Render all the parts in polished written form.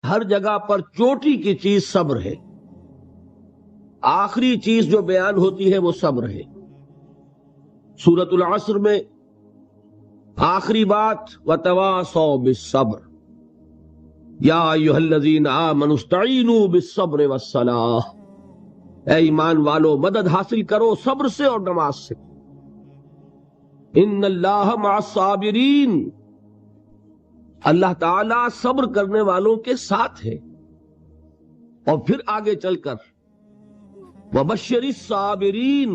ہر جگہ پر چوٹی کی چیز صبر ہے، آخری چیز جو بیان ہوتی ہے وہ صبر ہے۔ سورۃ العصر میں آخری بات وَتَوَاصَوْا بِالصَّبْرِ یا ایھا الذین آمنوا استعینوا بالصبر والصلاۃ، اے ایمان والو مدد حاصل کرو صبر سے اور نماز سے۔ ان اللہ مع الصابرین، اللہ تعالی صبر کرنے والوں کے ساتھ ہے۔ اور پھر آگے چل کر وَبَشِّرِ الصَّابِرِينَ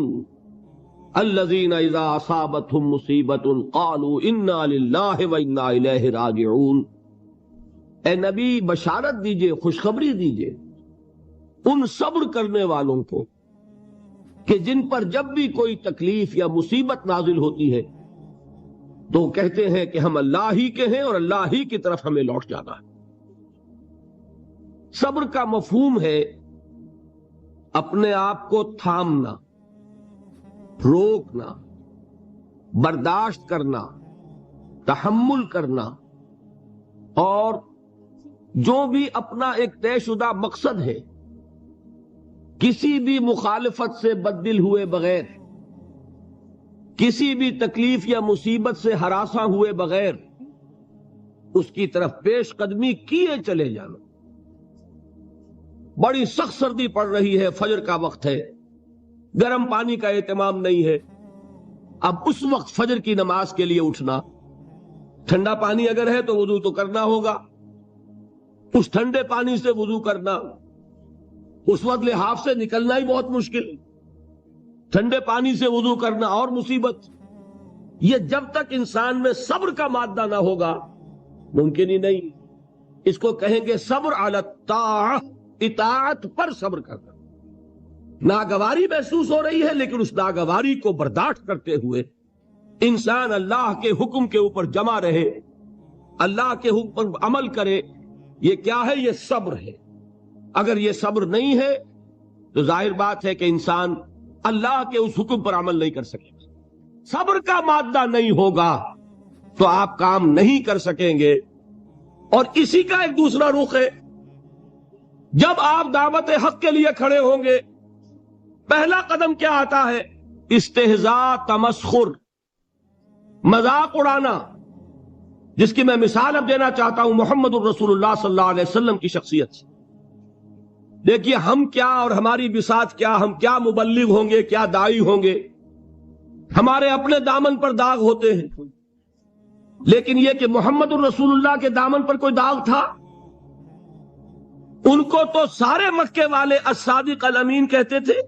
الَّذِينَ إِذَا أَصَابَتْهُمْ مُصِيبَةٌ قَالُوا إِنَّا لِلَّهِ وَإِنَّا إِلَيْهِ رَاجِعُونَ، اے نبی بشارت دیجئے، خوشخبری دیجئے ان صبر کرنے والوں کو کہ جن پر جب بھی کوئی تکلیف یا مصیبت نازل ہوتی ہے تو کہتے ہیں کہ ہم اللہ ہی کے ہیں اور اللہ ہی کی طرف ہمیں لوٹ جانا ہے۔ صبر کا مفہوم ہے اپنے آپ کو تھامنا، روکنا، برداشت کرنا، تحمل کرنا، اور جو بھی اپنا ایک طے شدہ مقصد ہے کسی بھی مخالفت سے بددل ہوئے بغیر، کسی بھی تکلیف یا مصیبت سے ہراساں ہوئے بغیر اس کی طرف پیش قدمی کیے چلے جانا۔ بڑی سخت سردی پڑ رہی ہے، فجر کا وقت ہے، گرم پانی کا اہتمام نہیں ہے، اب اس وقت فجر کی نماز کے لیے اٹھنا، ٹھنڈا پانی اگر ہے تو وضو تو کرنا ہوگا، اس ٹھنڈے پانی سے وضو کرنا، اس وقت لحاف سے نکلنا ہی بہت مشکل، ٹھنڈے پانی سے وضو کرنا اور مصیبت۔ یہ جب تک انسان میں صبر کا مادہ نہ ہوگا ممکن ہی نہیں۔ اس کو کہیں گے صبر علی الطاعہ، اطاعت پر صبر کرنا۔ ناگواری محسوس ہو رہی ہے لیکن اس ناگواری کو برداشت کرتے ہوئے انسان اللہ کے حکم کے اوپر جمع رہے، اللہ کے حکم پر عمل کرے۔ یہ کیا ہے؟ یہ صبر ہے۔ اگر یہ صبر نہیں ہے تو ظاہر بات ہے کہ انسان اللہ کے اس حکم پر عمل نہیں کر سکے گا۔ صبر کا مادہ نہیں ہوگا تو آپ کام نہیں کر سکیں گے۔ اور اسی کا ایک دوسرا رخ ہے، جب آپ دعوت حق کے لیے کھڑے ہوں گے پہلا قدم کیا آتا ہے؟ استہزاء، تمسخر، مذاق اڑانا، جس کی میں مثال اب دینا چاہتا ہوں محمد الرسول اللہ صلی اللہ علیہ وسلم کی شخصیت سے۔ دیکھیے ہم کیا اور ہماری بساط کیا، ہم کیا مبلغ ہوں گے، کیا داعی ہوں گے، ہمارے اپنے دامن پر داغ ہوتے ہیں، لیکن یہ کہ محمد الرسول اللہ کے دامن پر کوئی داغ تھا؟ ان کو تو سارے مکے والے الصادق الامین کہتے تھے،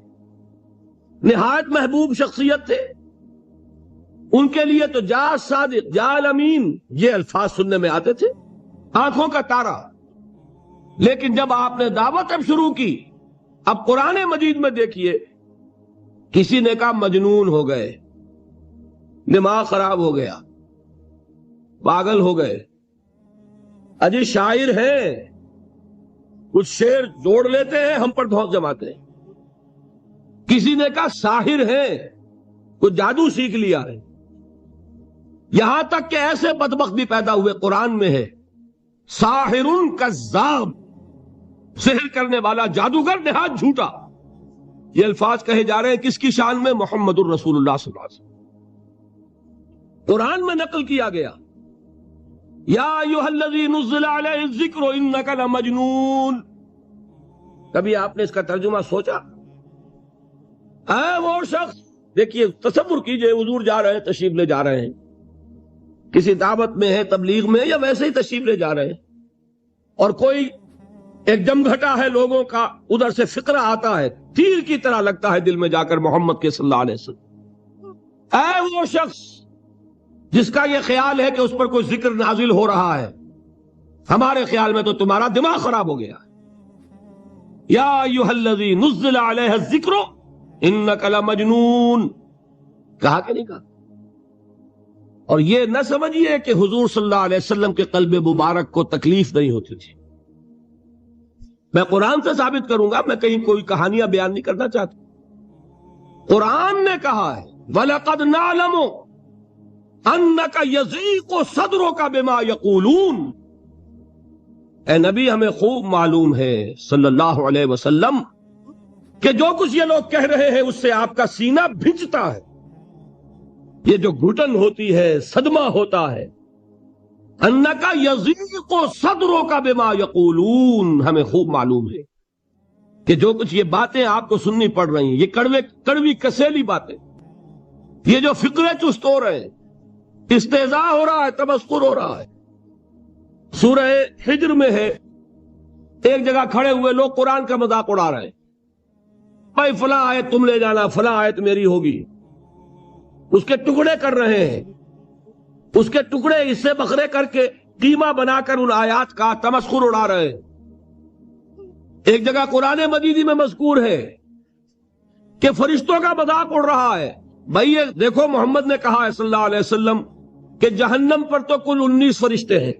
نہایت محبوب شخصیت تھے، ان کے لیے تو جا صادق، جا الامین، یہ الفاظ سننے میں آتے تھے، آنکھوں کا تارا۔ لیکن جب آپ نے دعوت اب شروع کی، اب قرآن مجید میں دیکھیے کسی نے کہا مجنون ہو گئے، دماغ خراب ہو گیا، پاگل ہو گئے، اجی شاعر ہیں، کچھ شعر جوڑ لیتے ہیں، ہم پر دھوک جماتے ہیں۔ کسی نے کہا ساحر ہیں، کچھ جادو سیکھ لیا ہے۔ یہاں تک کہ ایسے بدبخت بھی پیدا ہوئے، قرآن میں ہے ساحر کذاب، سحر کرنے والا جادوگر نہایت جھوٹا۔ یہ الفاظ کہے جا رہے ہیں کس کی شان میں؟ محمد الرسول اللہ صلی اللہ علیہ وسلم۔ قرآن میں نقل کیا گیا یا ایھا الذی نزل علیہ الذکر انک لمجنون۔ کبھی آپ نے اس کا ترجمہ سوچا؟ اے وہ شخص، دیکھیے تصور کیجئے حضور جا رہے ہیں، تشریف لے جا رہے ہیں، کسی دعوت میں ہے، تبلیغ میں، یا ویسے ہی تشریف لے جا رہے ہیں، اور کوئی ایک جمگھٹا ہے لوگوں کا، ادھر سے فقرہ آتا ہے، تیر کی طرح لگتا ہے دل میں جا کر محمد کے صلی اللہ علیہ وسلم۔ اے وہ شخص جس کا یہ خیال ہے کہ اس پر کوئی ذکر نازل ہو رہا ہے، ہمارے خیال میں تو تمہارا دماغ خراب ہو گیا۔ یا ایھا الذی نزل علیہ الذکر انک لمجنون، کہا کہ نہیں کہا؟ اور یہ نہ سمجھیے کہ حضور صلی اللہ علیہ وسلم کے قلب مبارک کو تکلیف نہیں ہوتی تھی۔ میں قرآن سے ثابت کروں گا، میں کہیں کوئی کہانیاں بیان نہیں کرنا چاہتا۔ قرآن نے کہا ہے وَلَقَدْ نَعْلَمُ أَنَّكَ يَضِيقُ صَدْرُكَ بِمَا يَقُولُونَ، اے نبی ہمیں خوب معلوم ہے صلی اللہ علیہ وسلم کہ جو کچھ یہ لوگ کہہ رہے ہیں اس سے آپ کا سینہ بھجتا ہے، یہ جو گھٹن ہوتی ہے، صدمہ ہوتا ہے، انکا یضیق صدرک بما یقولون، ہمیں خوب معلوم ہے کہ جو کچھ یہ باتیں آپ کو سننی پڑ رہی ہیں، یہ کڑوی کسیلی باتیں، یہ جو فقرے چست ہو رہے ہیں، استہزاء ہو رہا ہے، تمسخر ہو رہا ہے۔ سورہ حجر میں ہے، ایک جگہ کھڑے ہوئے لوگ قرآن کا مذاق اڑا رہے ہیں، بھائی فلاں آیت تم لے جانا، فلاں آیت میری ہوگی، اس کے ٹکڑے کر رہے ہیں، اس کے ٹکڑے حصے بکھرے کر کے قیمہ بنا کر ان آیات کا تمسخر اڑا رہے ہیں۔ ایک جگہ قرآن مجید میں مذکور ہے کہ فرشتوں کا مذاق اڑ رہا ہے، بھائی یہ دیکھو محمد نے کہا ہے صلی اللہ علیہ وسلم کہ جہنم پر تو کل 19 فرشتے ہیں،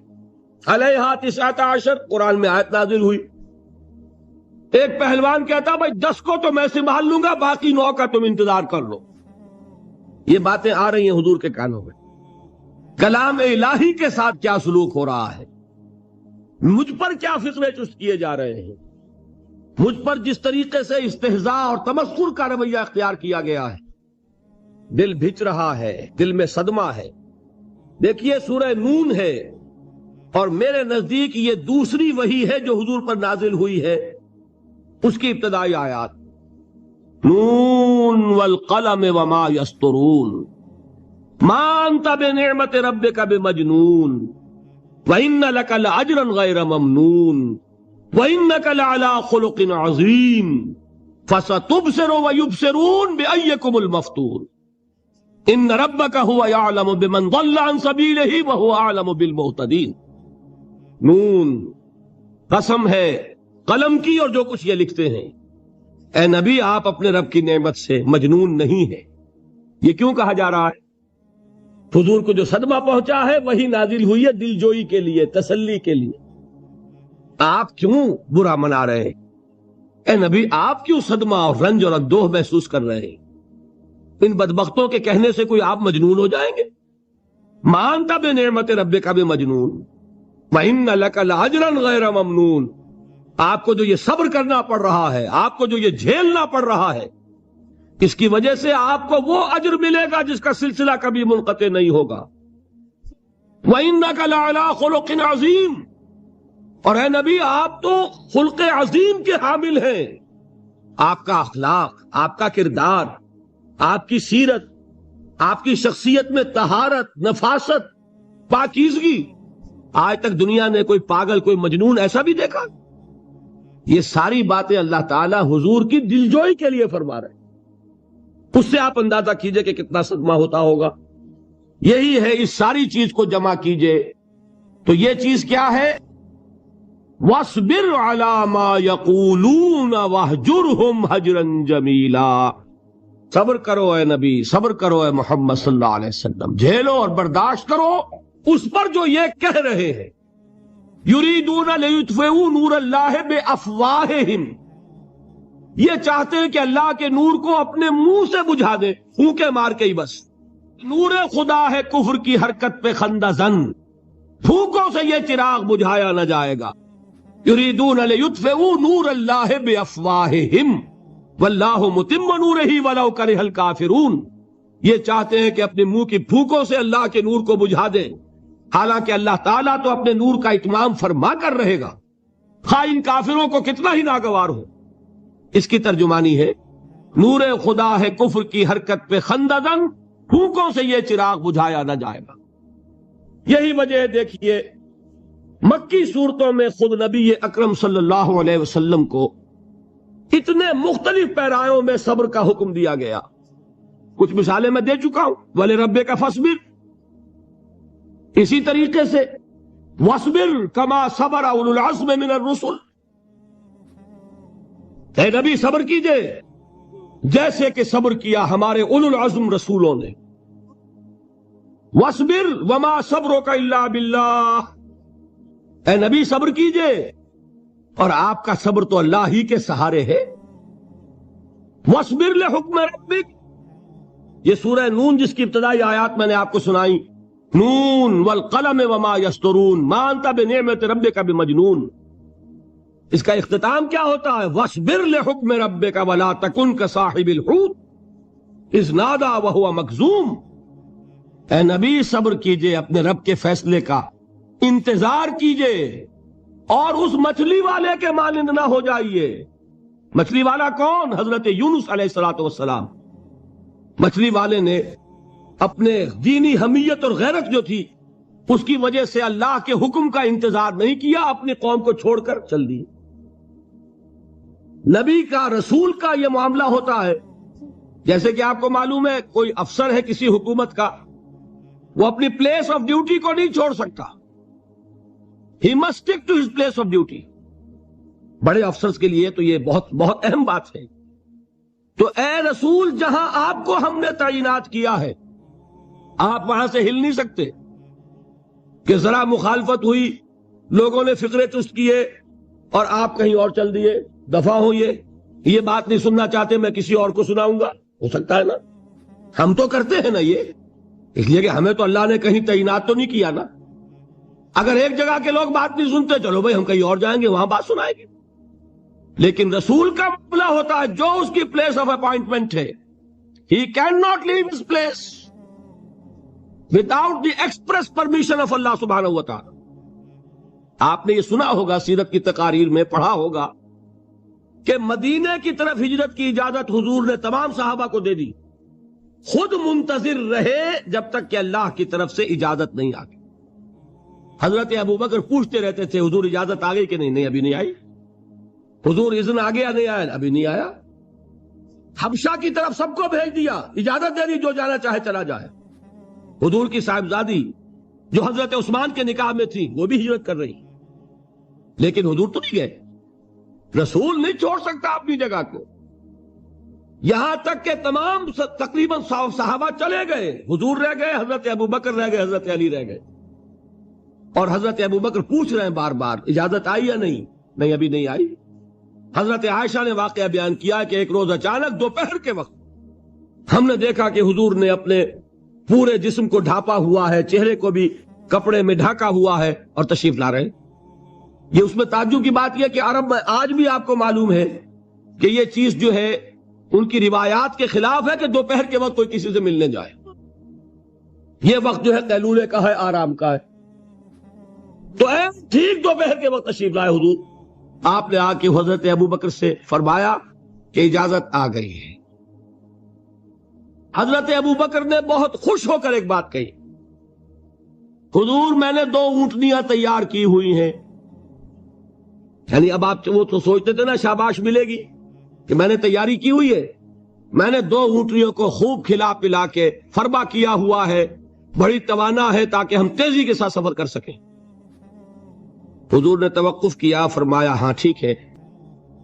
علیہا 19 قرآن میں آیت نازل ہوئی۔ ایک پہلوان کہتا بھائی 10 کو تو میں سنبھال لوں گا، باقی 9 کا تم انتظار کر لو۔ یہ باتیں آ رہی ہیں حضور کے کانوں میں، کلام الہی کے ساتھ کیا سلوک ہو رہا ہے، مجھ پر کیا فقرے چست کیے جا رہے ہیں، مجھ پر جس طریقے سے استہزاء اور تمسخر کا رویہ اختیار کیا گیا ہے، دل بھچ رہا ہے، دل میں صدمہ ہے۔ دیکھیے سورہ نون ہے، اور میرے نزدیک یہ دوسری وحی ہے جو حضور پر نازل ہوئی ہے، اس کی ابتدائی آیات، نون والقلم وما یسطرون ما انت بنعمت ربک بمجنون وان لک لاجرا غیر ممنون وانک لعلی خلق عظیم فستبصر ویبصرون بأیکم المفتون ان ربک هو یعلم بمن ضل عن سبیلہ وهو اعلم بالمہتدین۔ نون، قسم ہے قلم کی اور جو کچھ یہ لکھتے ہیں۔ اے نبی آپ اپنے رب کی نعمت سے مجنون نہیں ہیں۔ یہ کیوں کہا جا رہا ہے؟ حضور کو جو صدمہ پہنچا ہے وہی نازل ہوئی ہے دل جوئی کے لیے، تسلی کے لیے۔ آپ کیوں برا منا رہے ہیں؟ اے نبی آپ کیوں صدمہ اور رنج اور اندوہ محسوس کر رہے ہیں؟ ان بدبختوں کے کہنے سے کوئی آپ مجنون ہو جائیں گے؟ مانتا بے نعمت رب کا بھی مجنون وَإِنَّ لَكَ لَأَجْرًا غَيْرَ مَمْنُونَ، آپ کو جو یہ صبر کرنا پڑ رہا ہے، آپ کو جو یہ جھیلنا پڑ رہا ہے، اس کی وجہ سے آپ کو وہ اجر ملے گا جس کا سلسلہ کبھی منقطع نہیں ہوگا۔ وَإِنَّكَ لَعَلَىٰ خُلُقٍ عَظِيمٍ، اور اے نبی آپ تو خلق عظیم کے حامل ہیں۔ آپ کا اخلاق، آپ کا کردار، آپ کی سیرت، آپ کی شخصیت میں طہارت، نفاست، پاکیزگی، آج تک دنیا نے کوئی پاگل، کوئی مجنون ایسا بھی دیکھا؟ یہ ساری باتیں اللہ تعالیٰ حضور کی دلجوئی کے لیے فرما رہے ہیں۔ اس سے آپ اندازہ کیجئے کہ کتنا صدمہ ہوتا ہوگا۔ یہی ہے، اس ساری چیز کو جمع کیجئے تو یہ چیز کیا ہے؟ وَاصْبِرْ عَلَىٰ مَا يَقُولُونَ وَاهْجُرْهُمْ هَجْرًا جَمِيلًا، صبر کرو اے نبی، صبر کرو اے محمد صلی اللہ علیہ وسلم، جھیلو اور برداشت کرو اس پر جو یہ کہہ رہے ہیں۔ یریدون لیطفئوا نور اللہ بافواہہم، یہ چاہتے ہیں کہ اللہ کے نور کو اپنے منہ سے بجھا دے، پھونکے مار کے ہی بس۔ نور خدا ہے کفر کی حرکت پہ خندہ زن، پھونکوں سے یہ چراغ بجھایا نہ جائے گا۔ یریدون لیطفئوا نور اللہ بافواہہم واللہ متم نورہ ولو کرہ الکافرون، یہ چاہتے ہیں کہ اپنے منہ کی پھونکوں سے اللہ کے نور کو بجھا دیں، حالانکہ اللہ تعالیٰ تو اپنے نور کا اتمام فرما کر رہے گا، خواہ ان کافروں کو کتنا ہی ناگوار ہو۔ اس کی ترجمانی ہے نور خدا ہے کفر کی حرکت پہ خندہ زن، پھونکوں سے یہ چراغ بجھایا نہ جائے گا۔ یہی وجہ ہے، دیکھیے مکی صورتوں میں خود نبی اکرم صلی اللہ علیہ وسلم کو اتنے مختلف پیرایوں میں صبر کا حکم دیا گیا۔ کچھ مثالیں میں دے چکا ہوں، وَلِرَبِّكَ فَاصْبِرْ، اسی طریقے سے وَاصْبِرْ كَمَا صَبَرَ أُولُو الْعَزْمِ مِنَ الرُّسُلِ، اے نبی صبر کیجئے جیسے کہ صبر کیا ہمارے اولو العزم رسولوں نے۔ وَاصْبِرْ وَمَا صَبْرُكَ إِلَّا بِاللَّهِ، اے نبی صبر کیجئے اور آپ کا صبر تو اللہ ہی کے سہارے ہے۔ وَاصْبِرْ لِحُكْمِ رَبِّكَ، یہ سورہ نون جس کی ابتدائی آیات میں نے آپ کو سنائی، نون والقلم وما یسطرون ما انت بنعمت ربک بمجنون. اس کا اختتام کیا ہوتا ہے؟ وَاصْبِرْ لِحُکْمِ رَبِّكَ وَلَا تَكُنْ كَصَاحِبِ الْحُوتِ اذ نَادَىٰ وَهُوَ مَكْظُومٌ. اے نبی صبر کیجئے اپنے رب کے فیصلے کا، انتظار کیجئے اور اس مچھلی والے کے مانند نہ ہو جائیے. مچھلی والا کون؟ حضرت یونس علیہ الصلوۃ والسلام. مچھلی والے نے اپنے دینی حمیت اور غیرت جو تھی اس کی وجہ سے اللہ کے حکم کا انتظار نہیں کیا، اپنی قوم کو چھوڑ کر چل دی. نبی کا، رسول کا یہ معاملہ ہوتا ہے. جیسے کہ آپ کو معلوم ہے کوئی افسر ہے کسی حکومت کا، وہ اپنی پلیس آف ڈیوٹی کو نہیں چھوڑ سکتا. He must stick to his place of duty. بڑے افسرز کے لیے تو یہ بہت بہت اہم بات ہے. تو اے رسول، جہاں آپ کو ہم نے تعینات کیا ہے آپ وہاں سے ہل نہیں سکتے کہ ذرا مخالفت ہوئی، لوگوں نے فقرے چست کیے اور آپ کہیں اور چل دیے. دفع ہو، یہ بات نہیں سننا چاہتے، میں کسی اور کو سناؤں گا. ہو سکتا ہے نا؟ ہم تو کرتے ہیں نا یہ، اس لیے کہ ہمیں تو اللہ نے کہیں تعینات تو نہیں کیا نا. اگر ایک جگہ کے لوگ بات نہیں سنتے، چلو بھائی ہم کہیں اور جائیں گے، وہاں بات سنائیں گے. لیکن رسول کا معاملہ ہوتا ہے جو اس کی پلیس آف اپوائنٹمنٹ ہے، he can not leave his place without the express permission of اللہ سبحانہ و تعالی. آپ نے یہ سنا ہوگا، سیرت کی تقاریر میں پڑھا ہوگا کہ مدینے کی طرف ہجرت کی اجازت حضور نے تمام صحابہ کو دے دی. خود منتظر رہے جب تک کہ اللہ کی طرف سے اجازت نہیں آ گئی. حضرت ابوبکر پوچھتے رہتے تھے حضور اجازت آ گئی کہ نہیں؟ نہیں ابھی نہیں آئی. حضور اذن آ گیا؟ نہیں آیا. ابھی نہیں آیا. حبشہ کی طرف سب کو بھیج دیا، اجازت دے دی جو جانا چاہے چلا جائے. حضور کی صاحبزادی جو حضرت عثمان کے نکاح میں تھی وہ بھی ہجرت کر رہی، لیکن حضور تو نہیں گئے. رسول نہیں چھوڑ سکتا اپنی جگہ کو. یہاں تک کہ تمام تقریباً صحابہ چلے گئے، حضور رہ گئے، حضرت ابوبکر رہ گئے، حضرت علی رہ گئے. اور حضرت ابوبکر پوچھ رہے ہیں بار بار اجازت آئی یا نہیں؟ نہیں ابھی نہیں آئی. حضرت عائشہ نے واقعہ بیان کیا کہ ایک روز اچانک دوپہر کے وقت ہم نے دیکھا کہ حضور نے اپنے پورے جسم کو ڈھانپا ہوا ہے، چہرے کو بھی کپڑے میں ڈھانکا ہوا ہے اور تشریف لا رہے ہیں. یہ اس میں تعجب کی بات یہ کہ عرب میں آج بھی آپ کو معلوم ہے کہ یہ چیز جو ہے ان کی روایات کے خلاف ہے کہ دوپہر کے وقت کوئی کسی سے ملنے جائے. یہ وقت جو ہے قیلولے کا ہے، آرام کا ہے. تو ٹھیک دوپہر کے وقت تشریف لائے حضور. آپ نے آ کے حضرت ابوبکر سے فرمایا کہ اجازت آ گئی ہے. حضرت ابوبکر نے بہت خوش ہو کر ایک بات کہی، حضور میں نے 2 اونٹنیاں تیار کی ہوئی ہیں. یعنی اب آپ وہ تو سوچتے تھے نا شاباش ملے گی کہ میں نے تیاری کی ہوئی ہے. میں نے 2 اونٹنیوں کو خوب کھلا پلا کے فربا کیا ہوا ہے، بڑی توانا ہے تاکہ ہم تیزی کے ساتھ سفر کر سکیں. حضور نے توقف کیا، فرمایا ہاں ٹھیک ہے،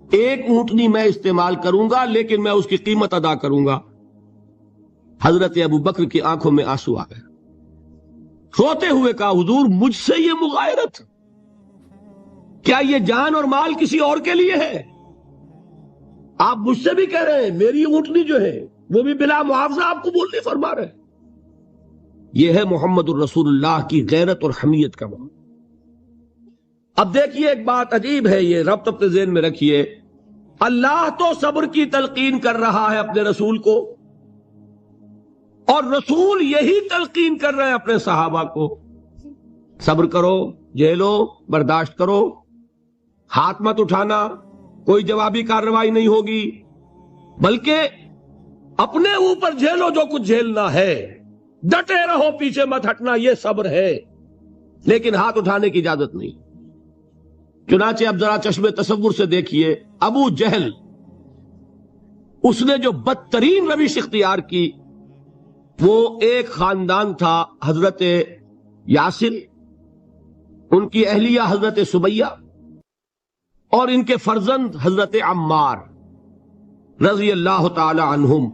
1 اونٹنی میں استعمال کروں گا لیکن میں اس کی قیمت ادا کروں گا. حضرت ابوبکر کی آنکھوں میں آنسو آ گئے. روتے ہوئے کہا حضور مجھ سے یہ مغایرت، کیا یہ جان اور مال کسی اور کے لیے ہے؟ آپ مجھ سے بھی کہہ رہے ہیں میری اونٹنی جو ہے وہ بھی بلا معاوضہ آپ قبول نہیں فرما رہے. یہ ہے محمد الرسول اللہ کی غیرت اور حمیت کا معاملہ. اب دیکھیے ایک بات عجیب ہے، یہ ربط اپنے ذہن میں رکھیے. اللہ تو صبر کی تلقین کر رہا ہے اپنے رسول کو، اور رسول یہی تلقین کر رہے ہیں اپنے صحابہ کو. صبر کرو، جھیلو، برداشت کرو، ہاتھ مت اٹھانا، کوئی جوابی کارروائی نہیں ہوگی، بلکہ اپنے اوپر جھیلو جو کچھ جھیلنا ہے، ڈٹے رہو، پیچھے مت ہٹنا، یہ صبر ہے. لیکن ہاتھ اٹھانے کی اجازت نہیں. چنانچہ اب ذرا چشم تصور سے دیکھیے، ابو جہل اس نے جو بدترین روش اختیار کی، وہ ایک خاندان تھا حضرت یاسر، ان کی اہلیہ حضرت سمیہ، اور ان کے فرزند حضرت عمار رضی اللہ تعالی عنہم.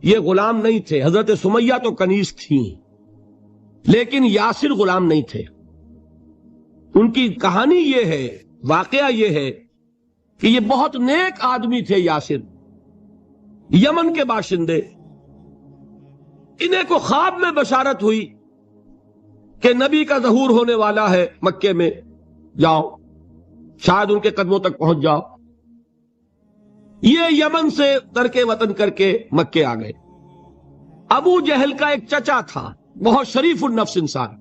یہ غلام نہیں تھے. حضرت سمیہ تو کنیز تھیں لیکن یاسر غلام نہیں تھے. ان کی کہانی یہ ہے، واقعہ یہ ہے کہ یہ بہت نیک آدمی تھے. یاسر یمن کے باشندے. انہیں کو خواب میں بشارت ہوئی کہ نبی کا ظہور ہونے والا ہے مکے میں، جاؤ شاید ان کے قدموں تک پہنچ جاؤ۔ یہ یمن سے ترک وطن کر کے مکے آ گئے۔ ابو جہل کا ایک چچا تھا، بہت شریف النفس انسان،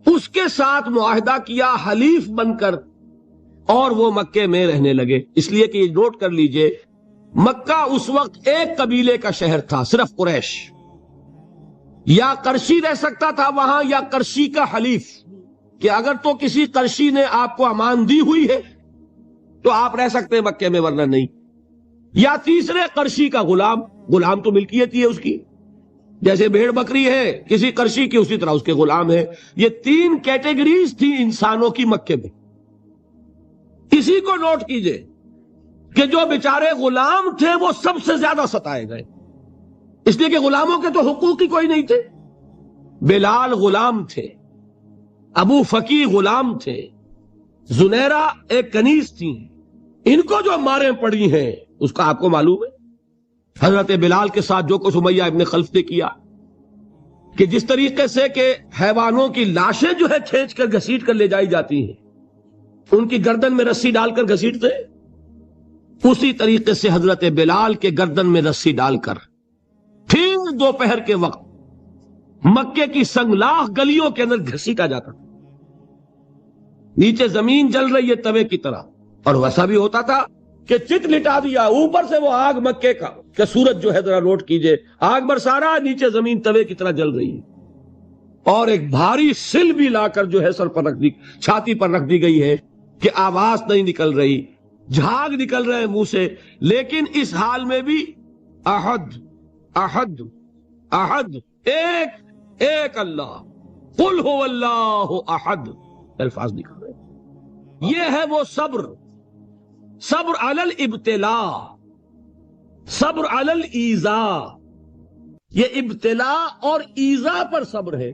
اس کے ساتھ معاہدہ کیا حلیف بن کر، اور وہ مکے میں رہنے لگے۔ اس لیے کہ یہ نوٹ کر لیجئے، مکہ اس وقت ایک قبیلے کا شہر تھا، صرف قریش۔ یا قرشی رہ سکتا تھا وہاں، یا قرشی کا حلیف، کہ اگر تو کسی قرشی نے آپ کو امان دی ہوئی ہے تو آپ رہ سکتے ہیں مکے میں، ورنہ نہیں۔ یا تیسرے قرشی کا غلام، غلام تو ملکیت ہی ہے اس کی، جیسے بھیڑ بکری ہے کسی قرشی کی، اسی طرح اس کے غلام ہے۔ یہ تین کیٹیگریز تھی انسانوں کی مکے میں۔ اسی کو نوٹ کیجئے کہ جو بیچارے غلام تھے وہ سب سے زیادہ ستائے گئے، اس لیے کہ غلاموں کے تو حقوق ہی کوئی نہیں تھے۔ بلال غلام تھے، ابو فقی غلام تھے، زنیرہ ایک کنیز تھی، ان کو جو ماریں پڑی ہیں اس کا آپ کو معلوم ہے۔ حضرت بلال کے ساتھ جو کچھ امیہ ابن خلف نے کیا، کہ جس طریقے سے کہ حیوانوں کی لاشیں جو ہے کھینچ کر گھسیٹ کر لے جائی جاتی ہیں، ان کی گردن میں رسی ڈال کر گھسیٹتے، اسی طریقے سے حضرت بلال کے گردن میں رسی ڈال کر پھر دوپہر کے وقت مکے کی سنگلاخ گلیوں کے اندر گھسیٹا جاتا تھا۔ نیچے زمین جل رہی ہے توے کی طرح، اور ویسا بھی ہوتا تھا کہ چت لٹا دیا، اوپر سے وہ آگ مکے کا کہ سورج جو ہے ذرا نوٹ کیجئے، آگ برسا رہا، نیچے زمین توے کی طرح جل رہی ہے، اور ایک بھاری سل بھی لا کر جو ہے سر پر رکھ دی، چھاتی پر رکھ دی گئی ہے کہ آواز نہیں نکل رہی، جھاگ نکل رہے منہ سے، لیکن اس حال میں بھی احد احد احد، ایک ایک اللہ، قل هو اللہ احد، الفاظ نکل رہے۔ یہ ہے وہ صبر، صبر علی الابتلاء، صبر علی الایذاء۔ یہ ابتلاء اور ایذاء پر صبر ہے،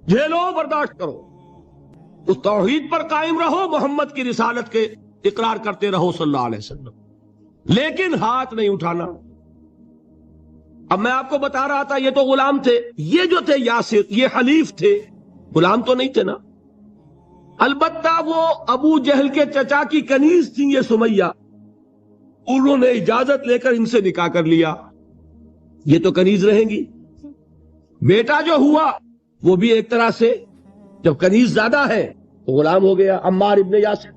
جھیلو برداشت کرو، اس توحید پر قائم رہو، محمد کی رسالت کے اقرار کرتے رہو صلی اللہ علیہ وسلم، لیکن ہاتھ نہیں اٹھانا۔ اب میں آپ کو بتا رہا تھا یہ تو غلام تھے، یہ جو تھے یاسر یہ حلیف تھے، غلام تو نہیں تھے نا۔ البتہ وہ ابو جہل کے چچا کی کنیز تھی یہ سمیہ، انہوں نے اجازت لے کر ان سے نکاح کر لیا، یہ تو کنیز رہیں گی۔ بیٹا جو ہوا وہ بھی ایک طرح سے جب کنیز زیادہ ہے تو غلام ہو گیا، عمار ابن یاسر۔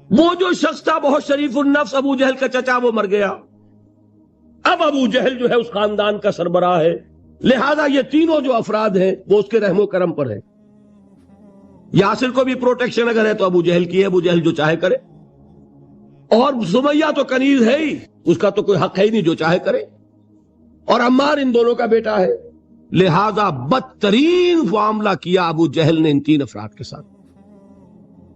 وہ جو شخص تھا بہت شریف النفس ابو جہل کا چچا، وہ مر گیا۔ اب ابو جہل جو ہے اس خاندان کا سربراہ ہے، لہذا یہ تینوں جو افراد ہیں وہ اس کے رحم و کرم پر ہیں۔ یاسر کو بھی پروٹیکشن اگر ہے تو ابو جہل کی ہے، ابو جہل جو چاہے کرے، اور سمیہ تو کنیز ہے ہی، اس کا تو کوئی حق ہے ہی نہیں، جو چاہے کرے، اور عمار ان دونوں کا بیٹا ہے، لہذا بدترین معاملہ کیا ابو جہل نے ان تین افراد کے ساتھ۔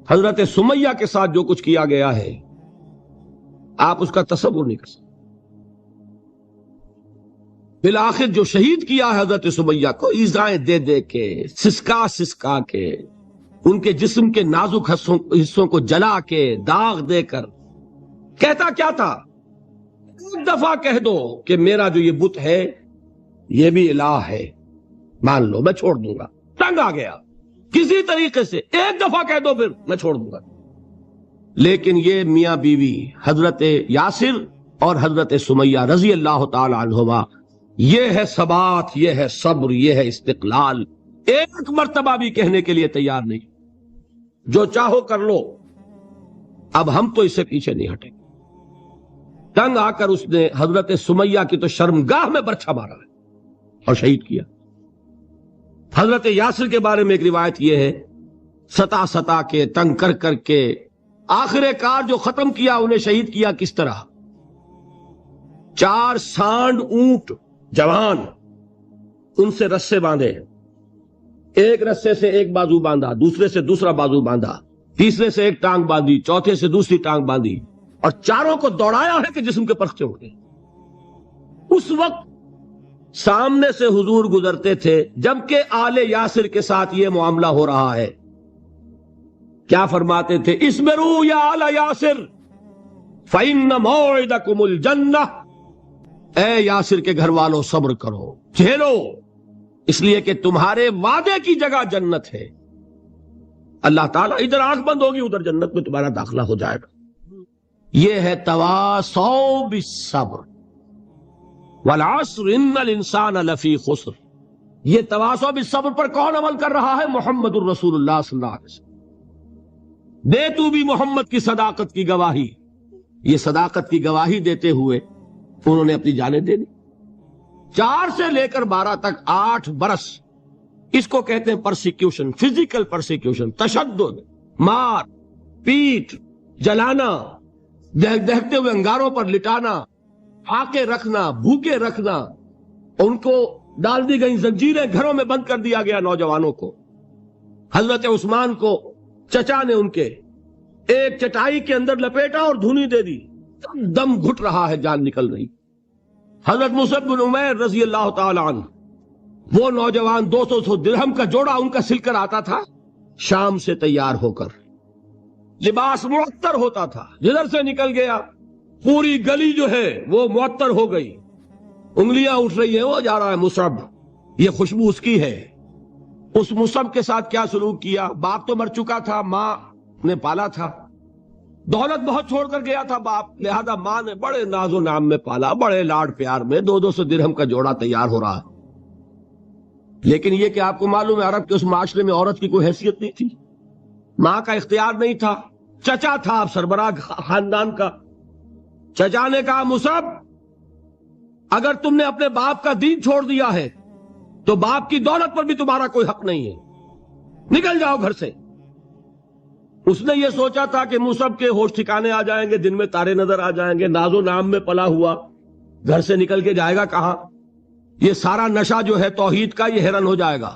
حضرت سمیہ کے ساتھ جو کچھ کیا گیا ہے آپ اس کا تصور نہیں کر سکتے۔ بالآخر جو شہید کیا ہے حضرت سمیہ کو، ایذائیں دے دے کے، سسکا سسکا کے، ان کے جسم کے نازک حصوں کو جلا کے، داغ دے کر، کہتا کیا تھا؟ ایک دفعہ کہہ دو کہ میرا جو یہ بت ہے یہ بھی الہ ہے، مان لو میں چھوڑ دوں گا۔ تنگ آ گیا، کسی طریقے سے ایک دفعہ کہہ دو پھر میں چھوڑ دوں گا۔ لیکن یہ میاں بیوی حضرت یاسر اور حضرت سمیہ رضی اللہ تعالی عنہما، یہ ہے ثبات، یہ ہے صبر، یہ ہے استقلال، ایک مرتبہ بھی کہنے کے لیے تیار نہیں، جو چاہو کر لو، اب ہم تو اس سے پیچھے نہیں ہٹیں گے۔ تنگ آ کر اس نے حضرت سمیہ کی تو شرمگاہ میں برچھا مارا ہے اور شہید کیا۔ حضرت یاسر کے بارے میں ایک روایت یہ ہے، ستا ستا کے، تنگ کر کر کے، آخر کار جو ختم کیا، انہیں شہید کیا کس طرح؟ 4 سانڈ اونٹ جوان، ان سے رسے باندھے، ایک رسے سے ایک بازو باندھا، دوسرے سے دوسرا بازو باندھا، تیسرے سے ایک ٹانگ باندھی، چوتھے سے دوسری ٹانگ باندھی، اور چاروں کو دوڑایا ہے کہ جسم کے پرخچے اٹھ گئے۔ اس وقت سامنے سے حضور گزرتے تھے جبکہ آل یاسر کے ساتھ یہ معاملہ ہو رہا ہے، کیا فرماتے تھے؟ اسبروا یا آل یاسر فإن موعدکم الجنہ، اے یاسر کے گھر والوں صبر کرو، جھیلو، اس لیے کہ تمہارے وعدے کی جگہ جنت ہے. اللہ تعالیٰ ادھر آنکھ بند ہوگی ادھر جنت میں تمہارا داخلہ ہو جائے گا. یہ ہے تواصوا بالصبر والعصر ان الانسان لفی خسر. یہ تواصوا بالصبر پر کون عمل کر رہا ہے؟ محمد الرسول اللہ صلی اللہ علیہ وسلم. دے تو بھی محمد کی صداقت کی گواہی. یہ صداقت کی گواہی دیتے ہوئے انہوں نے اپنی جانیں دے دی. 4 سے لے کر 12 تک 8 برس اس کو کہتے ہیں پرسیکیوشن، فزیکل پرسیکیوشن، تشدد، مار پیٹ، جلانا، دہتے ہوئے انگاروں پر لٹانا، پھاکے رکھنا، بھوکے رکھنا. ان کو ڈال دی گئی زنجیریں، گھروں میں بند کر دیا گیا نوجوانوں کو. حضرت عثمان کو چچا نے ان کے ایک چٹائی کے اندر لپیٹا اور دھونی دے دی. دم گھٹ رہا ہے، جان نکل رہی. حضرت مصعب بن عمیر رضی اللہ تعالی عنہ، وہ نوجوان 200 درہم کا جوڑا ان کا سل کر آتا تھا شام سے تیار ہو کر. لباس معطر ہوتا تھا، جدھر سے نکل گیا پوری گلی جو ہے وہ معطر ہو گئی. انگلیاں اٹھ رہی ہیں، وہ جا رہا ہے مصعب، یہ خوشبو اس کی ہے. اس مصعب کے ساتھ کیا سلوک کیا؟ باپ تو مر چکا تھا، ماں نے پالا تھا، دولت بہت چھوڑ کر گیا تھا باپ، لہذا ماں نے بڑے ناز و نام میں پالا، بڑے لاڈ پیار میں. 200 درہم کا جوڑا تیار ہو رہا ہے. لیکن یہ کہ آپ کو معلوم ہے عرب کے اس معاشرے میں عورت کی کوئی حیثیت نہیں تھی، ماں کا اختیار نہیں تھا. چچا تھا آپ سربراہ خاندان کا. چچا نے کہا مصعب اگر تم نے اپنے باپ کا دین چھوڑ دیا ہے تو باپ کی دولت پر بھی تمہارا کوئی حق نہیں ہے، نکل جاؤ گھر سے. اس نے یہ سوچا تھا کہ مصعب کے ہوش ٹھکانے آ جائیں گے، دن میں تارے نظر آ جائیں گے، ناز و نام میں پلا ہوا گھر سے نکل کے جائے گا کہاں؟ یہ سارا نشہ جو ہے توحید کا یہ حیران ہو جائے گا.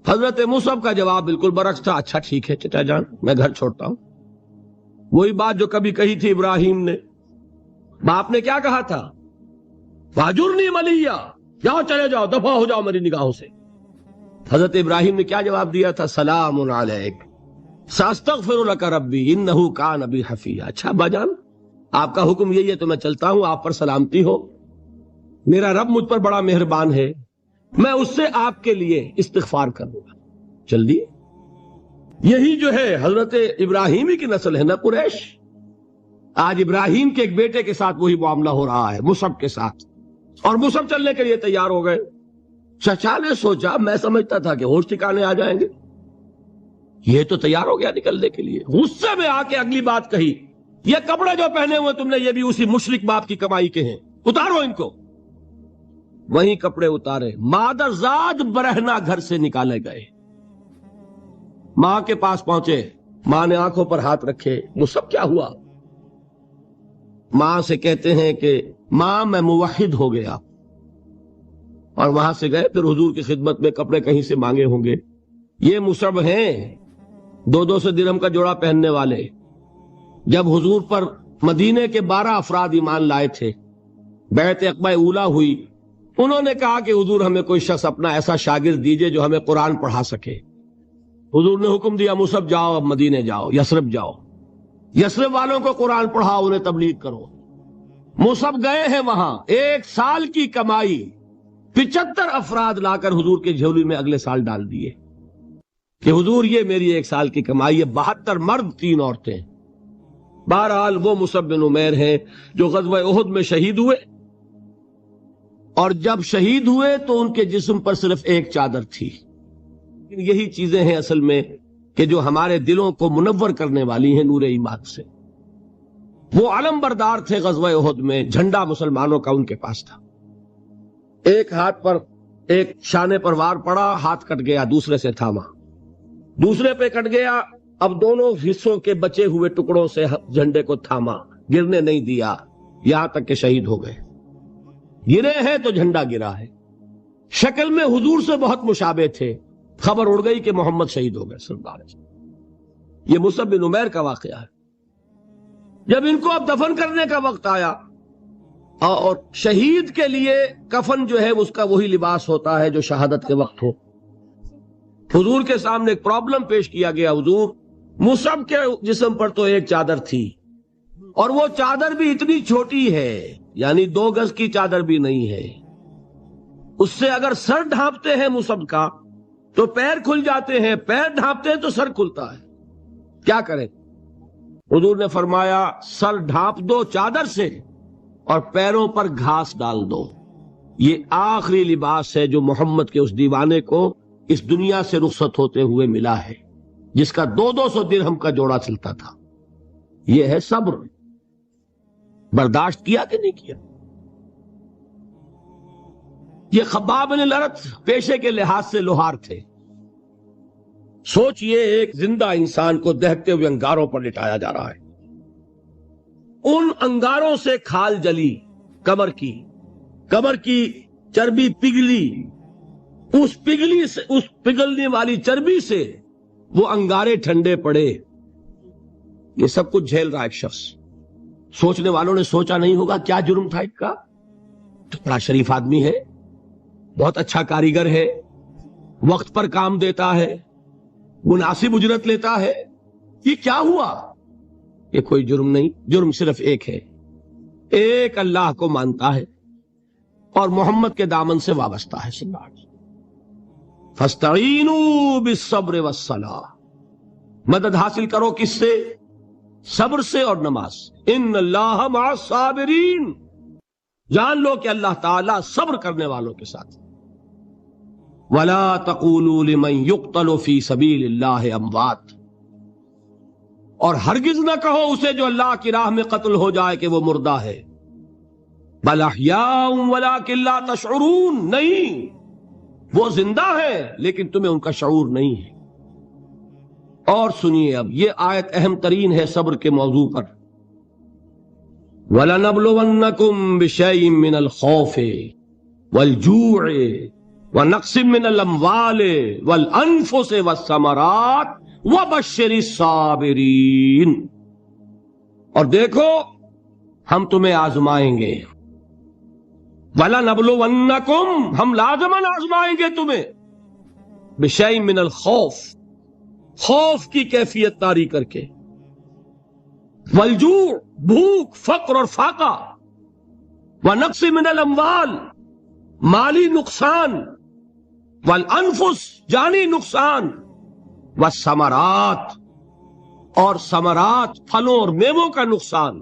حضرت مصعب کا جواب بالکل برعکس تھا. اچھا ٹھیک ہے چچا جان، میں گھر چھوڑتا ہوں. وہی بات جو کبھی کہی تھی ابراہیم نے. باپ نے کیا کہا تھا؟ واجرنی ملیہ، جاؤ چلے جاؤ، دفع ہو جاؤ میری نگاہوں سے. حضرت ابراہیم نے کیا جواب دیا تھا؟ سلام علیک ساستغفر لک ربی انہ کان بی حفیہ. اچھا ابا جان آپ کا حکم یہی ہے تو میں چلتا ہوں، آپ پر سلامتی ہو، میرا رب مجھ پر بڑا مہربان ہے، میں اس سے آپ کے لیے استغفار کروں گا. چل دیے. یہی جو ہے حضرت ابراہیمی کی نسل ہے نا قریش. آج ابراہیم کے ایک بیٹے کے ساتھ وہی معاملہ ہو رہا ہے مصعب کے ساتھ، اور مصعب چلنے کے لیے تیار ہو گئے. چچا نے سوچا میں سمجھتا تھا کہ ہوش ٹھکانے آ جائیں گے، یہ تو تیار ہو گیا نکلنے کے لیے. غصے میں آ کے اگلی بات کہی، یہ کپڑے جو پہنے ہوئے تم نے یہ بھی اسی مشرک باپ کی کمائی کے ہیں، اتارو ان کو. وہیں کپڑے اتارے، مادر زاد برہنہ گھر سے نکالے گئے. ماں کے پاس پہنچے، ماں نے آنکھوں پر ہاتھ رکھے. مصعب کیا ہوا؟ ماں سے کہتے ہیں کہ ماں میں موحد ہو گیا. اور وہاں سے گئے، پھر حضور کی خدمت میں کپڑے کہیں سے مانگے ہوں گے. یہ مصعب ہیں 200 درہم کا جوڑا پہننے والے. جب حضور پر مدینے کے 12 افراد ایمان لائے تھے، بیعت عقبہ اولیٰ ہوئی، انہوں نے کہا کہ حضور ہمیں کوئی شخص اپنا ایسا شاگرد دیجئے جو ہمیں قرآن پڑھا سکے. حضور نے حکم دیا مصعب جاؤ، اب مدینے جاؤ، یثرب جاؤ، یثرب والوں کو قرآن پڑھاؤ، انہیں تبلیغ کرو. مصعب گئے ہیں وہاں، 1 سال کی کمائی 75 افراد لا کر حضور کے جھولی میں اگلے سال ڈال دیے کہ حضور یہ میری 1 سال کی کمائی ہے. 72 مرد 3 عورتیں. بہرحال وہ مصعب بن عمیر ہیں جو غزوہ احد میں شہید ہوئے، اور جب شہید ہوئے تو ان کے جسم پر صرف ایک چادر تھی. یہی چیزیں ہیں اصل میں کہ جو ہمارے دلوں کو منور کرنے والی ہیں نور ایمان سے. وہ علم بردار تھے غزوہ احد میں، جھنڈا مسلمانوں کا ان کے پاس تھا. ایک ہاتھ پر ایک شانے پر وار پڑا، ہاتھ کٹ گیا، دوسرے سے تھاما، دوسرے پہ کٹ گیا، اب دونوں حصوں کے بچے ہوئے ٹکڑوں سے جھنڈے کو تھاما، گرنے نہیں دیا، یہاں تک کہ شہید ہو گئے. گرے ہیں تو جھنڈا گرا ہے. شکل میں حضور سے بہت مشابہ تھے. خبر اڑ گئی کہ محمد شہید ہو گئے صلی اللہ علیہ وسلم. یہ مصعب بن عمیر کا واقعہ ہے. جب ان کو اب دفن کرنے کا وقت آیا، اور شہید کے لیے کفن جو ہے اس کا وہی لباس ہوتا ہے جو شہادت کے وقت ہو. حضور کے سامنے ایک پرابلم پیش کیا گیا. حضور مصعب کے جسم پر تو ایک چادر تھی، اور وہ چادر بھی اتنی چھوٹی ہے، یعنی 2 گز کی چادر بھی نہیں ہے. اس سے اگر سر ڈھانپتے ہیں مصب کا تو پیر کھل جاتے ہیں، پیر ڈھانپتے ہیں تو سر کھلتا ہے، کیا کریں؟ حضور نے فرمایا سر ڈھانپ دو چادر سے اور پیروں پر گھاس ڈال دو۔ یہ آخری لباس ہے جو محمد کے اس دیوانے کو اس دنیا سے رخصت ہوتے ہوئے ملا ہے، جس کا 200 درہم کا جوڑا چلتا تھا۔ یہ ہے صبر۔ برداشت کیا کہ نہیں کیا؟ یہ خباب بن الارت پیشے کے لحاظ سے لوہار تھے۔ سوچئے ایک زندہ انسان کو دہتے ہوئے انگاروں پر لٹایا جا رہا ہے، ان انگاروں سے کھال جلی، کمر کی چربی پگھلی، اس پگھلنے والی چربی سے وہ انگارے ٹھنڈے پڑے۔ یہ سب کچھ جھیل رہا ایک شخص۔ سوچنے والوں نے سوچا نہیں ہوگا کیا جرم تھا اس کا؟ تو بڑا شریف آدمی ہے، بہت اچھا کاریگر ہے، وقت پر کام دیتا ہے، مناسب اجرت لیتا ہے، یہ کیا ہوا؟ یہ کوئی جرم نہیں، جرم صرف ایک ہے، ایک اللہ کو مانتا ہے اور محمد کے دامن سے وابستہ ہے۔ فَاسْتَعِينُوا بِالصَّبْرِ وَالصَّلَاةِ، مدد حاصل کرو کس سے؟ صبر سے اور نماز سے۔ ان اللہ مع الصابرین، جان لو کہ اللہ تعالیٰ صبر کرنے والوں کے ساتھ۔ وَلَا تَقُولُوا لِمَنْ يُقْتَلُ فِي سَبِيلِ اللَّهِ أَمْوَاتٌ، اور ہرگز نہ کہو اسے جو اللہ کی راہ میں قتل ہو جائے کہ وہ مردہ ہے۔ بل احیاء ولکن لا تشعرون، نہیں، وہ زندہ ہے لیکن تمہیں ان کا شعور نہیں ہے۔ اور سنیے اب یہ آیت اہم ترین ہے صبر کے موضوع پر۔ وَلَنَبْلُوَنَّكُمْ بِشَيْءٍ مِّنَ الْخَوْفِ وَالْجُوعِ وَنَقْصٍ مِّنَ الْأَمْوَالِ وَالْأَنفُسِ وَالثَّمَرَاتِ وَبَشِّرِ الصَّابِرِينَ، اور دیکھو ہم تمہیں آزمائیں گے۔ وَلَنَبْلُوَنَّكُمْ، ہم لازماً آزمائیں گے تمہیں، بِشَيْءٍ مِّنَ الْخَوْفِ، خوف کی کیفیت طاری کر کے، والجوع، بھوک، فقر اور فاقہ، ونقص من الاموال، مالی نقصان، والانفس، جانی نقصان، والثمرات، اور ثمرات، پھلوں اور میووں کا نقصان۔